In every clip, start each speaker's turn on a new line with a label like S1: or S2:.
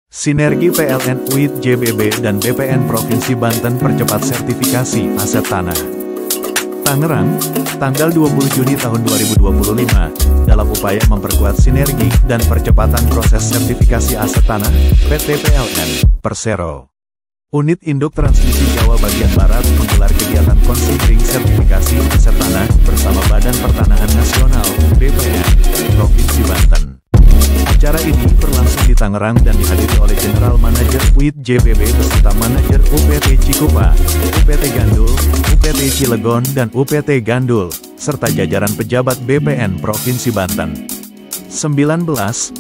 S1: Sinergi PLN UIT JBB dan BPN Provinsi Banten percepat sertifikasi aset tanah. Tangerang, tanggal 20 Juni tahun 2025, dalam upaya memperkuat sinergi dan percepatan proses sertifikasi aset tanah, PT PLN, Persero. Unit Induk Transmisi Jawa Bagian Barat menggelar kegiatan konseling sertifikasi aset tanah bersama Badan Pertanahan Nasional, BPN, Provinsi Banten. Acara ini berlangsung di Tangerang dan dihadiri oleh General Manager UIT JBB beserta Manajer UPT Cikupa, UPT Gandul, UPT Cilegon dan UPT Gandul, serta jajaran pejabat BPN Provinsi Banten. 19.06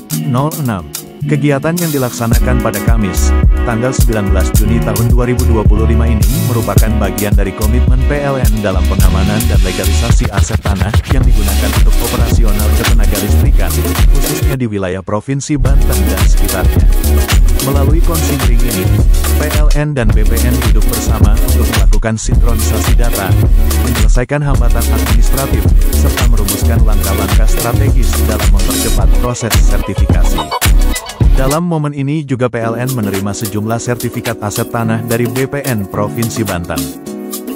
S1: Kegiatan yang dilaksanakan pada Kamis, tanggal 19 Juni tahun 2025 ini merupakan bagian dari komitmen PLN dalam pengamanan dan legalisasi aset tanah yang digunakan untuk operasional ketenagalistrikan, khususnya di wilayah Provinsi Banten dan sekitarnya. Melalui konseling ini, PLN dan BPN duduk bersama untuk melakukan sinkronisasi data, menyelesaikan hambatan administratif, serta merumuskan langkah-langkah strategis dalam mempercepat proses sertifikasi. Dalam momen ini juga PLN menerima sejumlah sertifikat aset tanah dari BPN Provinsi Banten.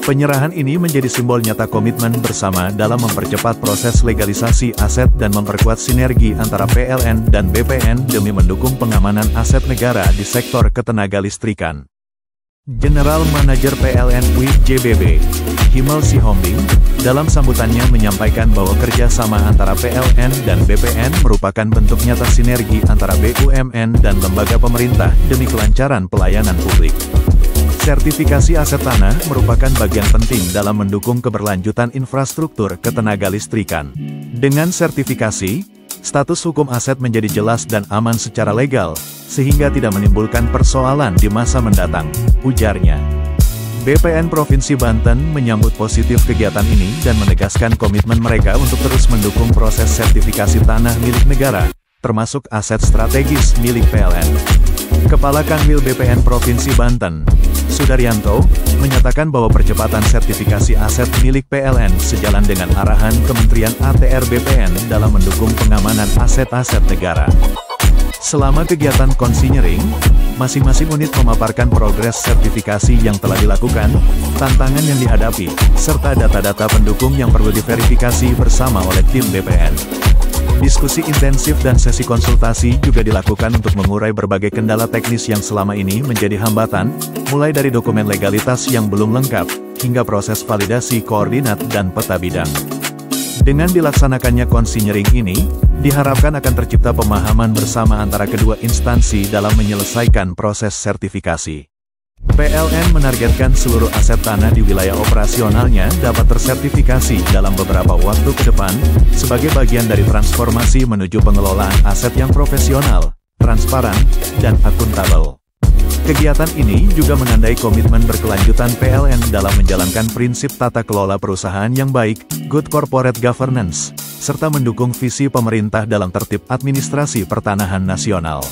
S1: Penyerahan ini menjadi simbol nyata komitmen bersama dalam mempercepat proses legalisasi aset dan memperkuat sinergi antara PLN dan BPN demi mendukung pengamanan aset negara di sektor ketenagalistrikan. General Manager PLN UIT JBB, Himel Sihombing, dalam sambutannya menyampaikan bahwa kerjasama antara PLN dan BPN merupakan bentuk nyata sinergi antara BUMN dan lembaga pemerintah demi kelancaran pelayanan publik. Sertifikasi aset tanah merupakan bagian penting dalam mendukung keberlanjutan infrastruktur ketenagalistrikan. Dengan sertifikasi, status hukum aset menjadi jelas dan aman secara legal, sehingga tidak menimbulkan persoalan di masa mendatang, ujarnya. BPN Provinsi Banten menyambut positif kegiatan ini dan menegaskan komitmen mereka untuk terus mendukung proses sertifikasi tanah milik negara, termasuk aset strategis milik PLN. Kepala Kanwil BPN Provinsi Banten, Sudaryanto, menyatakan bahwa percepatan sertifikasi aset milik PLN sejalan dengan arahan Kementerian ATR BPN dalam mendukung pengamanan aset-aset negara. Selama kegiatan konsinyering, masing-masing unit memaparkan progres sertifikasi yang telah dilakukan, tantangan yang dihadapi, serta data-data pendukung yang perlu diverifikasi bersama oleh tim BPN. Diskusi intensif dan sesi konsultasi juga dilakukan untuk mengurai berbagai kendala teknis yang selama ini menjadi hambatan, mulai dari dokumen legalitas yang belum lengkap, hingga proses validasi koordinat dan peta bidang. Dengan dilaksanakannya konsinyering ini, diharapkan akan tercipta pemahaman bersama antara kedua instansi dalam menyelesaikan proses sertifikasi. PLN menargetkan seluruh aset tanah di wilayah operasionalnya dapat tersertifikasi dalam beberapa waktu ke depan, sebagai bagian dari transformasi menuju pengelolaan aset yang profesional, transparan, dan akuntabel. Kegiatan ini juga menandai komitmen berkelanjutan PLN dalam menjalankan prinsip tata kelola perusahaan yang baik, good corporate governance, serta mendukung visi pemerintah dalam tertib administrasi pertanahan nasional.